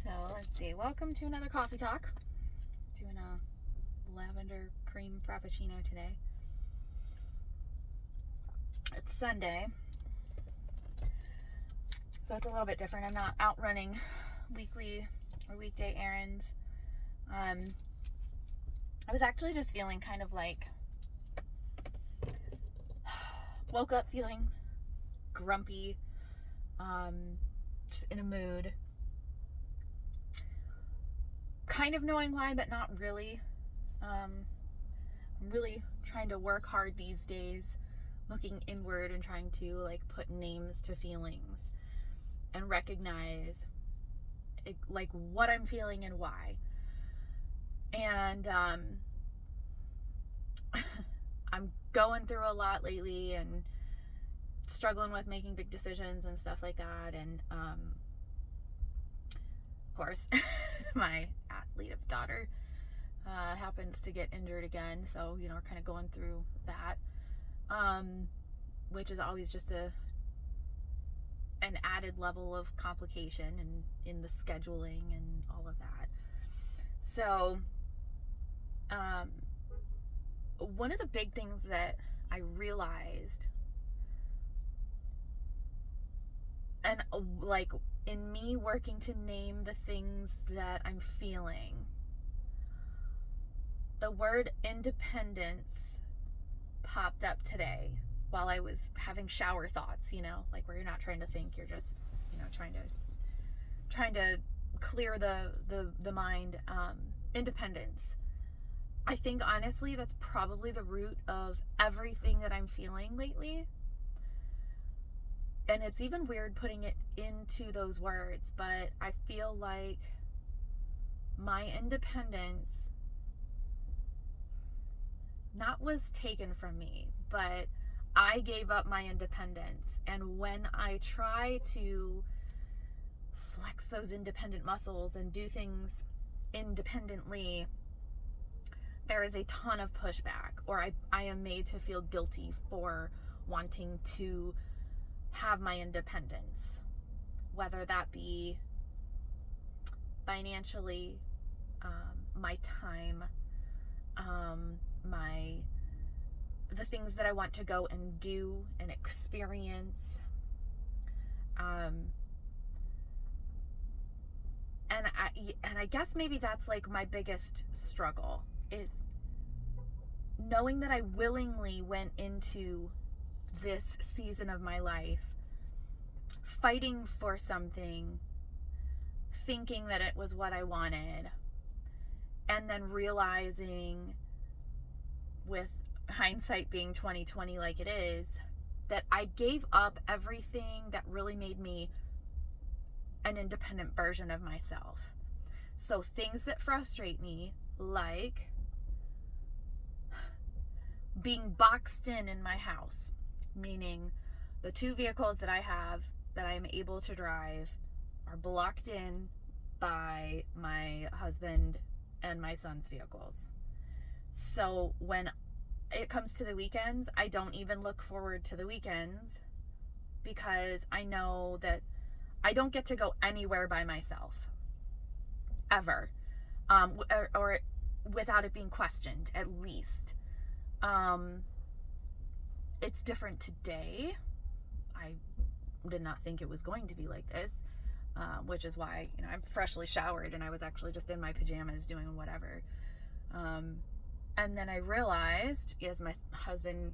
So let's see. Welcome to another coffee talk. Doing a lavender cream frappuccino today. It's Sunday, so it's a little bit different. I'm not out running weekly or weekday errands. I was actually just feeling kind of like woke up feeling grumpy, just in a mood. Kind of knowing why, but not really. I'm really trying to work hard these days, looking inward and trying to like put names to feelings and recognize like what I'm feeling and why. And I'm going through a lot lately and struggling with making big decisions and stuff like that. And of course, my athlete daughter happens to get injured again, so we're kind of going through that, which is always just an added level of complication and in the scheduling and all of that. So one of the big things that I realized, and like in me working to name the things that I'm feeling, the word independence popped up today while I was having shower thoughts, like where you're not trying to think, you're just, trying to clear the mind. Independence. I think honestly that's probably the root of everything that I'm feeling lately. And it's even weird putting it into those words, but I feel like my independence not was taken from me, but I gave up my independence. And when I try to flex those independent muscles and do things independently, there is a ton of pushback, or I am made to feel guilty for wanting to have my independence, whether that be financially, my time, the things that I want to go and do and experience. And I guess maybe that's like my biggest struggle, is knowing that I willingly went into this season of my life fighting for something, thinking that it was what I wanted, and then realizing, with hindsight being 2020 like it is, that I gave up everything that really made me an independent version of myself. So things that frustrate me, like being boxed in my house, meaning the two vehicles that I have that I am able to drive are blocked in by my husband and my son's vehicles. So when it comes to the weekends, I don't even look forward to the weekends, because I know that I don't get to go anywhere by myself ever, or without it being questioned, at least. It's different today. I did not think it was going to be like this, which is why, I'm freshly showered and I was actually just in my pajamas doing whatever. And then I realized, as my husband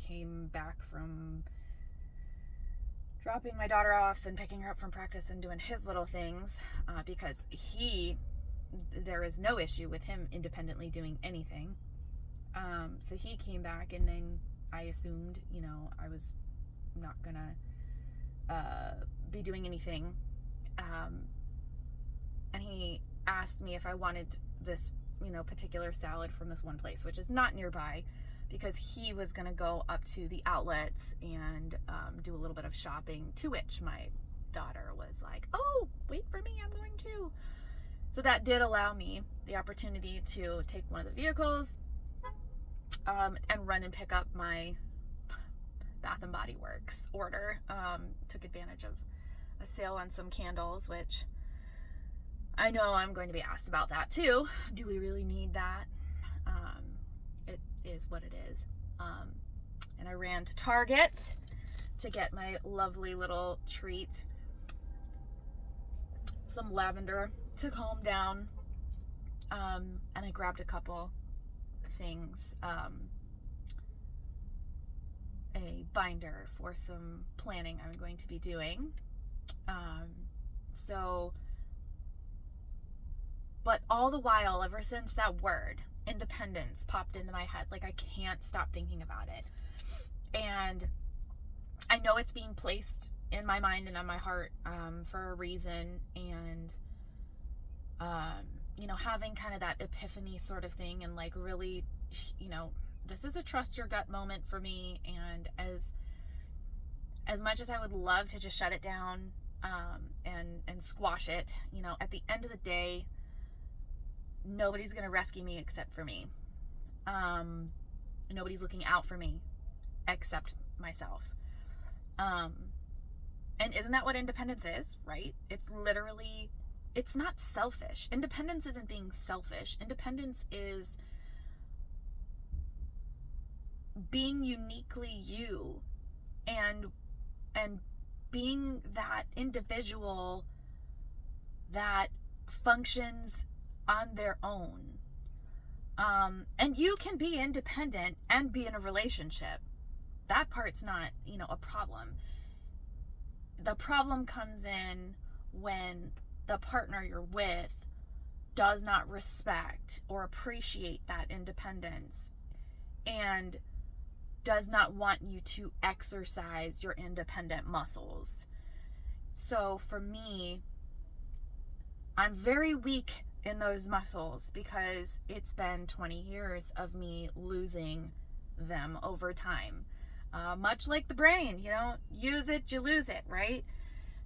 came back from dropping my daughter off and picking her up from practice and doing his little things, because there is no issue with him independently doing anything. So he came back, and then I assumed, I was not gonna be doing anything. And he asked me if I wanted this, particular salad from this one place, which is not nearby, because he was gonna go up to the outlets and do a little bit of shopping, to which my daughter was like, "Oh, wait for me, I'm going too." So that did allow me the opportunity to take one of the vehicles, and run and pick up my Bath and Body Works order. Took advantage of a sale on some candles, which I know I'm going to be asked about that too. Do we really need that? It is what it is. And I ran to Target to get my lovely little treat, some lavender to calm down. And I grabbed a couple things. A binder for some planning I'm going to be doing. But all the while, ever since that word, independence, popped into my head, like I can't stop thinking about it. And I know it's being placed in my mind and on my heart for a reason. And, having kind of that epiphany sort of thing, and like really, this is a trust your gut moment for me. And as much as I would love to just shut it down and squash it, at the end of the day, nobody's going to rescue me except for me. Nobody's looking out for me except myself. And isn't that what independence is, right? It's literally, it's not selfish. Independence isn't being selfish. Independence is being uniquely you and being that individual that functions on their own. And you can be independent and be in a relationship. That part's not, a problem. The problem comes in when the partner you're with does not respect or appreciate that independence and does not want you to exercise your independent muscles. So for me, I'm very weak in those muscles because it's been 20 years of me losing them over time. Much like the brain, you don't use it, you lose it, right?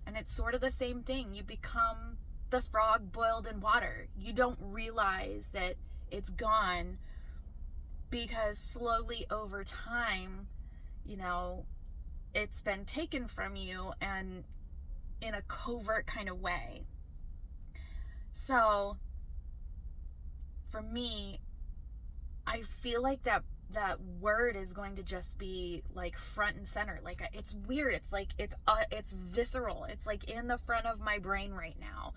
And it's sort of the same thing. You become the frog boiled in water. You don't realize that it's gone because slowly over time, it's been taken from you and in a covert kind of way. So for me, I feel like that word is going to just be like front and center. Like it's weird. It's like it's visceral. It's like in the front of my brain right now.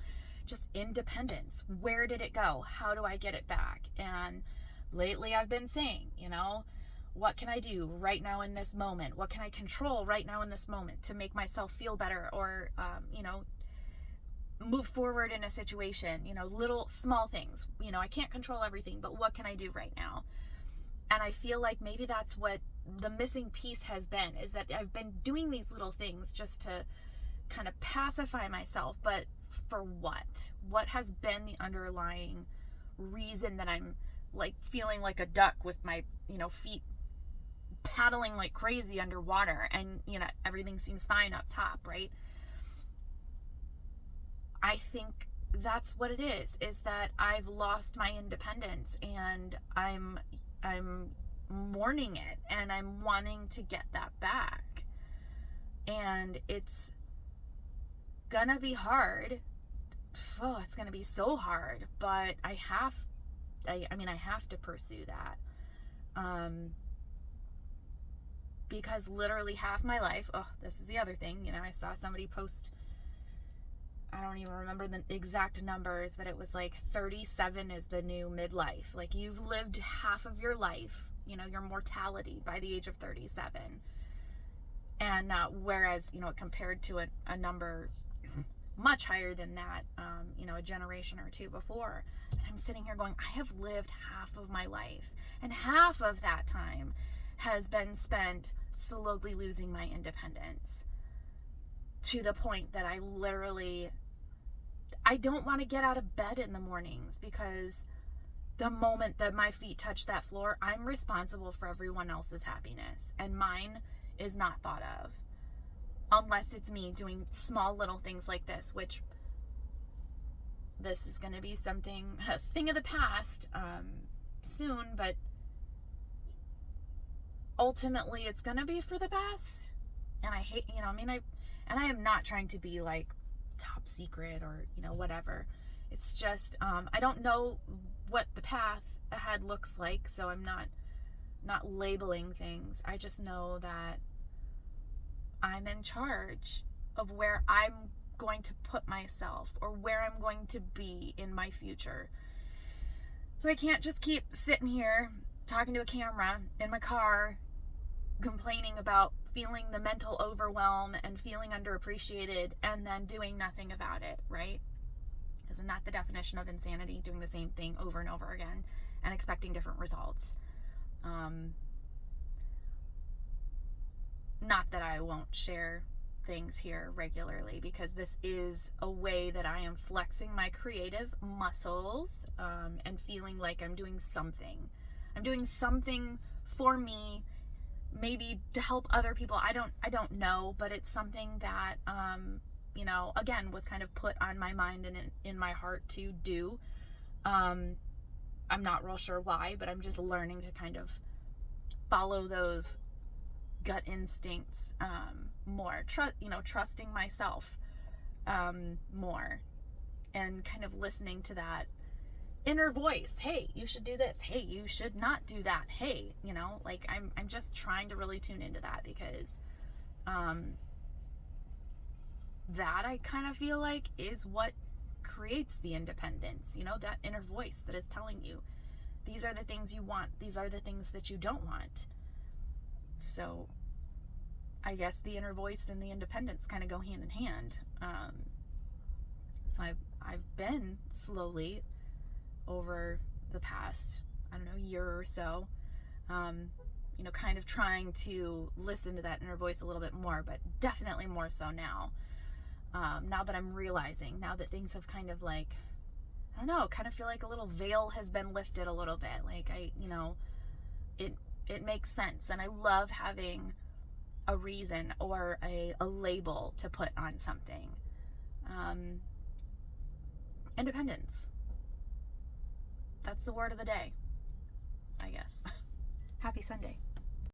Just independence. Where did it go? How do I get it back? And lately I've been saying, what can I do right now in this moment? What can I control right now in this moment to make myself feel better or, move forward in a situation, little small things. I can't control everything, but what can I do right now? And I feel like maybe that's what the missing piece has been, is that I've been doing these little things just to kind of pacify myself, but for what? What has been the underlying reason that I'm like feeling like a duck with my, feet paddling like crazy underwater and, everything seems fine up top, right? I think that's what it is that I've lost my independence and I'm mourning it and I'm wanting to get that back. And it's gonna be hard. Oh, it's gonna be so hard, but I have to pursue that. Because literally half my life, this is the other thing, I saw somebody post, I don't even remember the exact numbers, but it was like 37 is the new midlife. Like you've lived half of your life, your mortality by the age of 37. And whereas, compared to a number much higher than that, a generation or two before. And I'm sitting here going, I have lived half of my life. And half of that time has been spent slowly losing my independence. To the point that I don't want to get out of bed in the mornings because the moment that my feet touch that floor, I'm responsible for everyone else's happiness and mine is not thought of unless it's me doing small little things like this, which this is going to be a thing of the past soon, but ultimately it's going to be for the best. And I hate, and I am not trying to be like top secret or, whatever. It's just, I don't know what the path ahead looks like, so I'm not labeling things. I just know that I'm in charge of where I'm going to put myself or where I'm going to be in my future. So I can't just keep sitting here talking to a camera in my car, complaining about feeling the mental overwhelm and feeling underappreciated and then doing nothing about it, right? Isn't that the definition of insanity? Doing the same thing over and over again and expecting different results. Not that I won't share things here regularly, because this is a way that I am flexing my creative muscles, and feeling like I'm doing something. I'm doing something for me, maybe to help other people. I don't know, but it's something that, again, was kind of put on my mind and in my heart to do. I'm not real sure why, but I'm just learning to kind of follow those gut instincts more, trusting myself more, and kind of listening to that inner voice. Hey, you should do this. Hey, you should not do that. Hey, like I'm just trying to really tune into that, because that I kind of feel like is what creates the independence, that inner voice that is telling you these are the things you want, these are the things that you don't want. So I guess the inner voice and the independence kind of go hand in hand. So I've been slowly over the past, year or so, kind of trying to listen to that inner voice a little bit more, but definitely more so now. Now that I'm realizing, now that things have kind of like, I don't know, kind of feel like a little veil has been lifted a little bit. Like it makes sense. And I love having a reason or a label to put on something. Independence. That's the word of the day, I guess. Happy Sunday.